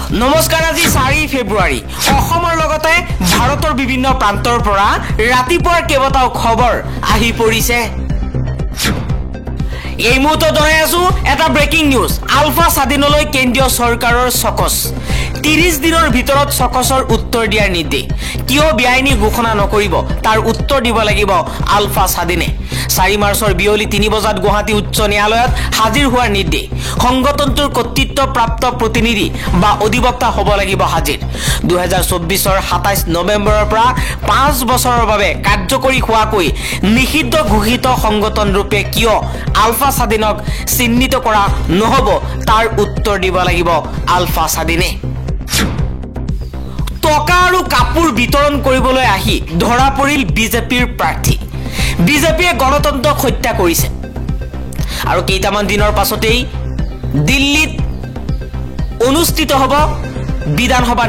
নমস্কাৰ আজি 4 ফেব্ৰুৱাৰী অসমৰ লগতে ভাৰতৰ বিভিন্ন প্ৰান্তৰ পৰা ৰাতিপুৱাৰ কেইবাটাও খবৰ আহি পৰিছে এই মুহূৰ্তত জনাই আছো এটা ব্ৰেকিং নিউজ আলফা স্বাধীনলৈ কেন্দ্ৰীয় চৰকাৰৰ চকচ 30 দিনৰ ভিতৰত চকচৰ উত্তৰ দিয়াৰ নিৰ্দেশ কিয় বেআইনী ঘোষণা নকৰিব তাৰ উত্তৰ দিব লাগিব আলফা স্বাধীনে 4 মাৰ্চৰ বিয়লি 3 বজাত গুৱাহাটী উচ্চ ন্যায়ালয়ত হাজিৰ হোৱাৰ নিৰ্দেশ সংগঠনটোৰ কৰ্তৃত্বপ্ৰাপ্ত প্ৰতিনিধি বা অধিবক্তা হ'ব লাগিব হাজিৰ 2024ৰ 27 নৱেম্বৰৰ পৰা 5 বছৰৰ বাবে কাৰ্যকৰী হোৱাকৈ নিষিদ্ধ ঘোষিত সংগঠন ৰূপে কিয় আলফা স্বাধীনক চিহ্নিত কৰা নহব তাৰ উত্তৰ দিব লাগিব আলফা স্বাধীনে টকা আৰু কাপোৰ বিতৰণ কৰিবলৈ আহি ধৰা পৰিল বিজেপিৰ প্ৰাৰ্থী বিজেপিয়ে গণতন্ত্ৰক হত্যা কৰিছে আৰু কেইটামান দিনৰ পাছতেই দিল্লীত অনুষ্ঠিত হ'ব বিধানসভা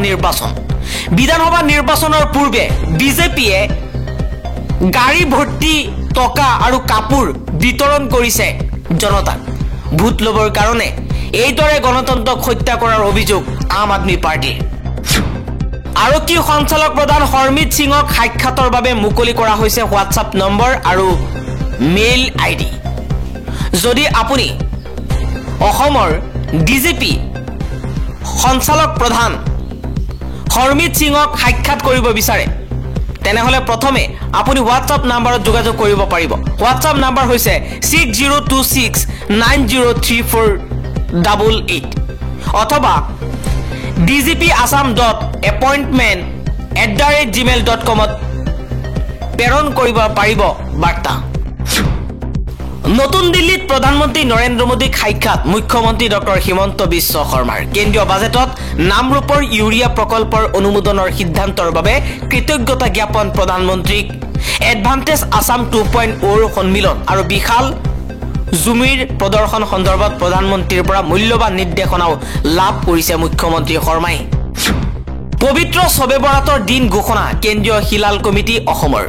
নিৰ্বাচনৰ পূৰ্বে বিজেপিয়ে গাড়ী ভৰ্তি টকা আৰু কাপোৰ বিতৰণ কৰিছে জনতাক ভোট লবৰ কাৰণে এইদৰে গণতন্ত্ৰক হত্যা কৰাৰ অভিযোগ আম আদমি পাৰ্টিৰ আৰক্ষী সঞ্চালক প্ৰধান হৰমিত সিঙক সাক্ষাতৰ বাবে মুকলি কৰা হৈছে হোৱাটছআপ নম্বৰ আৰু মেইল আইডি যদি আপুনি অসমৰ ডিজিপি সঞ্চালক প্ৰধান হৰমিত সিঙক সাক্ষাৎ কৰিব বিচাৰে তেনেহলে প্ৰথমে আপুনি হোৱাটছআপ নম্বৰত যোগাযোগ কৰিব পাৰিব হোৱাটছআপ নম্বৰ হৈছে 6026903488 অথবা dgpasam.appointment@gmail.com প্ৰেৰণ কৰিব পাৰিব বাৰ্তা নতুন দিল্লীত প্ৰধানমন্ত্ৰী নৰেন্দ্ৰ মোদীক সাক্ষাৎ মুখ্যমন্ত্ৰী ডক্টৰ হিমন্ত বিশ্ব শৰ্মাৰ কেন্দ্ৰীয় বাজেটত নামৰূপৰ ইউৰিয়া প্ৰকল্পৰ অনুমোদনৰ সিদ্ধান্তৰ বাবে কৃতজ্ঞতা জ্ঞাপন প্ৰধানমন্ত্ৰীক এডভান্টেজ আসাম 2.0 সন্মিলন আৰু বিশাল জুমিৰ প্ৰদৰ্শন সন্দৰ্ভত প্ৰধানমন্ত্ৰীৰ পৰা মূল্যৱান নিৰ্দেশনাও লাভ কৰিছে মুখ্যমন্ত্ৰী শৰ্মাই পবিত্ৰ শবে বৰাতৰ দিন ঘোষণা কেন্দ্ৰীয় হিলাল কমিটি অসমৰ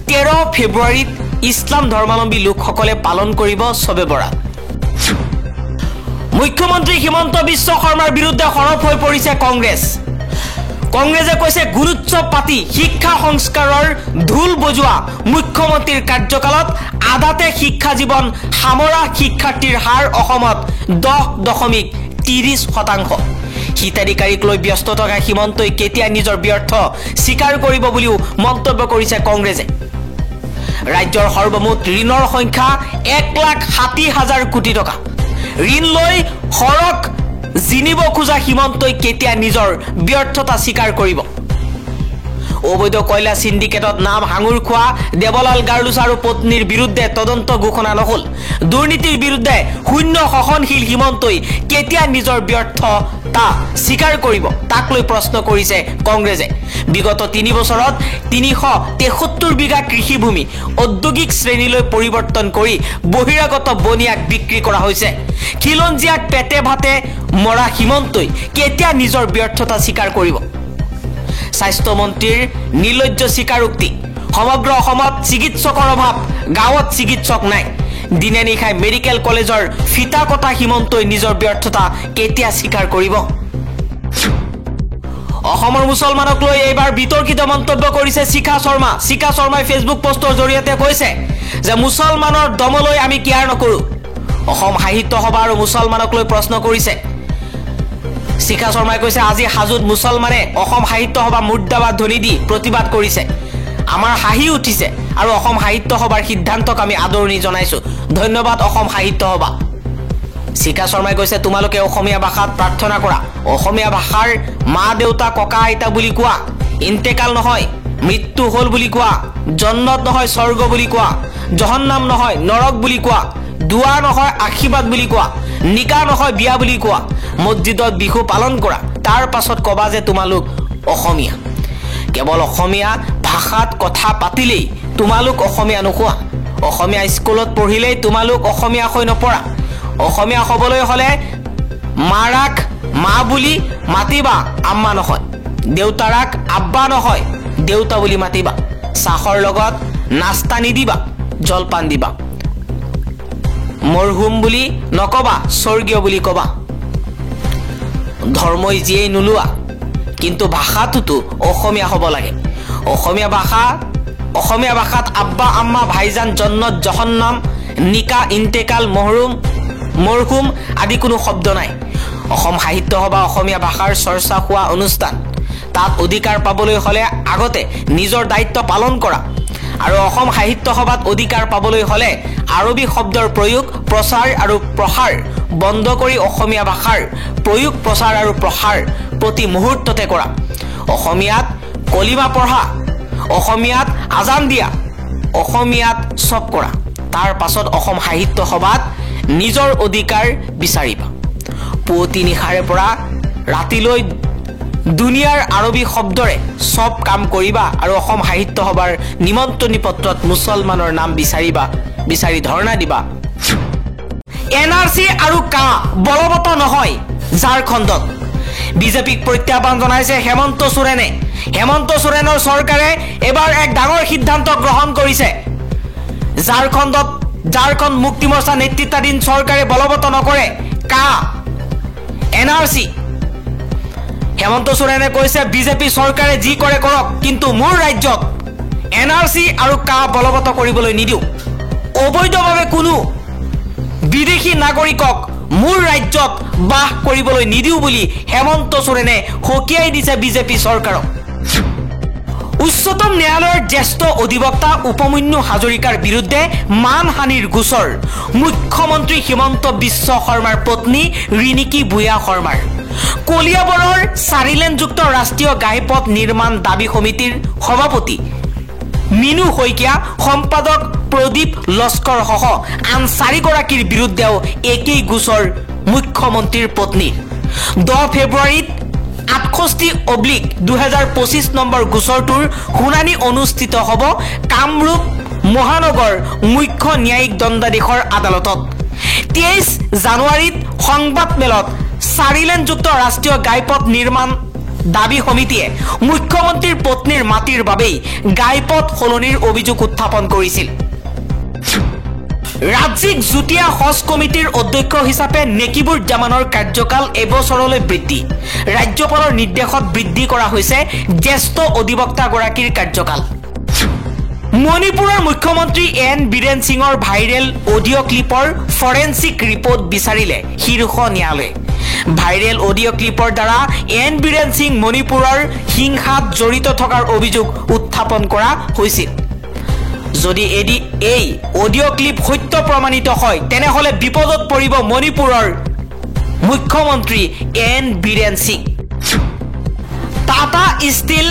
13 ফেব্ৰুৱাৰীত ইছলাম ধৰ্মাৱলম্বী লোকসকলে পালন কৰিব শবে বৰাত মুখ্যমন্ত্ৰী হিমন্ত বিশ্ব শৰ্মাৰ বিৰুদ্ধে সৰব হৈ পৰিছে কংগ্ৰেছে কৈছে গুৰুত্ব পাতি শিক্ষা সংস্কাৰৰ ঢোল বজোৱা মুখ্যমন্ত্ৰীৰ কাৰ্যকালত আধাতে শিক্ষা জীৱন সামৰা শিক্ষাৰ্থীৰ হাৰ অসমত 10.30% হিতাধিকাৰীক লৈ ব্যস্ত থকা হিমন্তই কেতিয়া নিজৰ ব্যৰ্থ স্বীকাৰ কৰিব বুলিও মন্তব্য কৰিছে কংগ্ৰেছে ৰাজ্যৰ সৰ্বমুঠ ঋণৰ সংখ্যা 1,60,000 কোটি টকা ঋণ লৈ সৰক জিনিব খোজা হিমন্তই কেতিয়া নিজৰ ব্যৰ্থতা স্বীকাৰ কৰিব অবৈধ কয়লা সিন্ডিকেটত নাম হাঙুৰ খোৱা দেৱলাল গাৰ্লুছ আৰু পত্নীৰ বিৰুদ্ধে তদন্ত ঘোষণা নহল দুৰ্নীতিৰ বিৰুদ্ধে শূন্য সহনশীল হিমন্তই কেতিয়া নিজৰ ব্যৰ্থতা স্বীকাৰ কৰিব তাক লৈ প্ৰশ্ন কৰিছে কংগ্ৰেছে বিগত 3 বছৰত 373 বিঘা কৃষিভূমি ঔদ্যোগিক শ্ৰেণীলৈ পৰিৱৰ্তন কৰি বহিৰাগত বনিয়াক বিক্ৰী কৰা হৈছে খিলঞ্জিয়াক পেটে ভাতে মৰা হিমন্তই কেতিয়া নিজৰ ব্যৰ্থতা স্বীকাৰ কৰিব স্বাস্থ্য মন্ত্ৰীৰ নিৰ্লজ্জ স্বীকাৰোক্তি সমগ্ৰ অসমত চিকিৎসকৰ অভাৱ গাঁৱত চিকিৎসক নাই দিনে নিশাই মেডিকেল কলেজৰ ফিটা কটা হিমন্তই নিজৰ ব্যৰ্থতা কেতিয়া স্বীকাৰ কৰিব অসমৰ মুছলমানক লৈ এইবাৰ বিতৰ্কিত মন্তব্য কৰিছে শিখা শৰ্মাই ফেচবুক পোষ্টৰ জৰিয়তে কৈছে যে মুছলমানৰ দমলৈ আমি কেয়াৰ নকৰো অসম সাহিত্য সভা আৰু মুছলমানক লৈ প্ৰশ্ন কৰিছে শিখা শৰ্মাই কৈছে আজি হাজুত মুছলমানে অসম সাহিত্য সভা মুৰ্দাবাদ ধ্বনি দি প্ৰতিবাদ কৰিছে আমাৰ হাঁহি উঠিছে আৰু অসম সাহিত্য সভাৰ সিদ্ধান্তক আমি আদৰণি জনাইছো ধন্যবাদ অসম সাহিত্য সভা শিখা শৰ্মাই কৈছে তোমালোকে অসমীয়া ভাষাত প্ৰাৰ্থনা কৰা অসমীয়া ভাষাৰ মা দেউতা ককা আইতা বুলি কোৱা ইন্তেকাল নহয় মৃত্যু হল বুলি কোৱা জন্নত নহয় স্বৰ্গ বুলি কোৱা জহন্নাম নহয় নৰক বুলি কোৱা দুৱা নহয় আশীৰ্বাদ বুলি কোৱা নিকা নহয় বিয়া বুলি কোৱা মছজিদত বিহু পালন কৰা তাৰ পাছত কবা যে তোমালোক অসমীয়া কেৱল অসমীয়া ভাষাত কথা পাতিলেই তোমালোক অসমীয়া নোহোৱা অসমীয়া স্কুলত পঢ়িলেই তোমালোক অসমীয়া হৈ নপৰা অসমীয়া হ'বলৈ হলে মাৰাক মা বুলি মাতিবা আম্মা নহয় দেউতাৰাক আব্বা নহয় দেউতা বুলি মাতিবা চাহৰ লগত নাস্তা নিদিবা জলপান দিবা মৰহুম বুলি নকবা স্বৰ্গীয় বুলি কবা ধৰ্মই যিয়েই নোলোৱা কিন্তু ভাষাটোতো অসমীয়া হ'ব লাগে। অসমীয়া ভাষাত আব্বা আম্মা ভাইজান জন্নত জহন্নাম নিকা ইন্তেকাল মৰহুম আদি কোনো শব্দ নাই। অসম সাহিত্য সভা অসমীয়া ভাষাৰ চৰ্চা হোৱা অনুষ্ঠান। তাত অধিকাৰ পাবলৈ হ'লে আগতে নিজৰ দায়িত্ব পালন কৰা আৰু অসম সাহিত্য সভাত অধিকাৰ পাবলৈ হ'লে আৰবী শব্দৰ প্ৰয়োগ প্ৰচাৰ আৰু প্ৰসাৰ বন্ধ কৰি অসমীয়া ভাষাৰ প্ৰয়োগ প্ৰচাৰ আৰু প্ৰসাৰ প্ৰতি মুহূৰ্ততে কৰা। অসমীয়াত কলিমা পঢ়া, অসমীয়াত আজান দিয়া, অসমীয়াত চব কৰা। তাৰ পাছত অসম সাহিত্য সভাত নিজৰ অধিকাৰ বিচাৰিবা। পুৱতি নিশাৰে পৰা ৰাতিলৈ দুনিয়াৰ আৰবী শব্দৰে চব কাম কৰিবা আৰু অসম সাহিত্য সভাৰ নিমন্ত্ৰণী পত্ৰত মুছলমানৰ নাম বিচাৰি ধৰ্ণা দিবা। NRC আৰু কা বলবৎ নহয় ঝাৰখণ্ডত। বিজেপিক প্ৰত্যাহ্বান জনাইছে হেমন্ত সোৰেনে। হেমন্ত সোৰেনৰ চৰকাৰে এবাৰ এক ডাঙৰ সিদ্ধান্ত গ্ৰহণ কৰিছে। ঝাৰখণ্ড মুক্তি মৰ্চা নেতৃত্বাধীন চৰকাৰে বলবৎ নকৰে কা NRC। হেমন্ত সোৰেনে কৈছে বিজেপি চৰকাৰে যি কৰে কৰক, কিন্তু মোৰ ৰাজ্যত NRC আৰু কা বলবৎ কৰিবলৈ নিদিওঁ। অবৈধভাৱে কোনো বিদেশী নাগৰিকক মোৰ ৰাজ্যত বাস কৰিবলৈ নিদিওঁ বুলি হেমন্ত সোৰেনে সকীয়াই দিছে বিজেপি চৰকাৰক। উচ্চতম ন্যায়ালয়ৰ জ্যেষ্ঠ অধিবক্তা উপমন্যু হাজৰিকাৰ বিৰুদ্ধে মানহানিৰ গোচৰ মুখ্যমন্ত্ৰী হিমন্ত বিশ্ব শৰ্মাৰ পত্নী ৰিণিকী ভূঞা শৰ্মাৰ। কলিয়াবৰৰ 4 লেনযুক্ত ৰাষ্ট্ৰীয় ঘাইপথ নিৰ্মাণ দাবী সমিতিৰ সভাপতি মিনু শইকীয়া, সম্পাদক প্ৰদীপ লস্কৰ সহ আন 4 গৰাকীৰ বিৰুদ্ধেও একেই গোচৰ মুখ্যমন্ত্ৰীৰ পত্নীৰ। 10 ফেব্ৰুৱাৰীত 68/2025 নম্বৰ গোচৰটোৰ শুনানি অনুষ্ঠিত হ'ব কামৰূপ মহানগৰ মুখ্য ন্যায়িক দণ্ডাধীশৰ আদালতত। 23 জানুৱাৰীত সংবাদমেলত 4 লেনযুক্ত ৰাষ্ট্ৰীয় ঘাইপথ নিৰ্মাণ দাবী সমিতিয়ে মুখ্যমন্ত্ৰীৰ পত্নীৰ মাটিৰ বাবেই ঘাইপথ সলনিৰ অভিযোগ উত্থাপন কৰিছিল। ৰাজ্যিক যুটীয়া হজ কমিটিৰ অধ্যক্ষ হিচাপে নেকিবুজ্জামানৰ কাৰ্যকাল এবছৰলৈ বৃদ্ধি। ৰাজ্যপালৰ নিৰ্দেশত বৃদ্ধি কৰা হৈছে জ্যেষ্ঠ অধিবক্তাগৰাকীৰ কাৰ্যকাল। মণিপুৰৰ মুখ্যমন্ত্ৰী এন বীৰেন সিঙৰ ভাইৰেল অডিঅ' ক্লিপৰ ফৰেনচিক ৰিপৰ্ট বিচাৰিলে শীৰ্ষ ন্যায়ালয়ে। ভাইৰেল অডিঅ' ক্লিপৰ দ্বাৰা এন বীৰেন সিং মণিপুৰৰ হিংসাত জড়িত থকাৰ অভিযোগ উত্থাপন কৰা হৈছিল। যদি এই অডিঅ' ক্লিপ সত্য প্ৰমাণিত হয় তেনেহ'লে বিপদত পৰিব মণিপুৰৰ মুখ্যমন্ত্ৰী N Biren Singh. Tata steel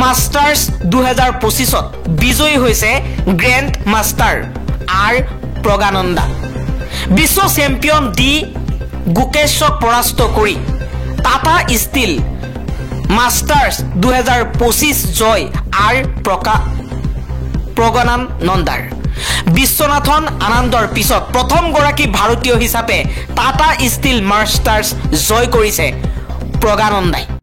masters 2025ত বিজয়ী হৈছে গ্ৰেণ্ড মাষ্টাৰ আৰ প্ৰজ্ঞানন্দা। বিশ্ব চেম্পিয়ন ডি গুকেশক পৰাস্ত কৰি টাটা ষ্টীল মাষ্টাৰ্ছ 2025 জয় আৰ প্ৰজ্ঞানন্দাৰ। বিশ্বনাথন আনন্দৰ পিছত প্ৰথমগৰাকী ভাৰতীয় হিচাপে টাটা ষ্টীল মাষ্টাৰ্ছ জয় কৰিছে প্ৰজ্ঞানন্দাই।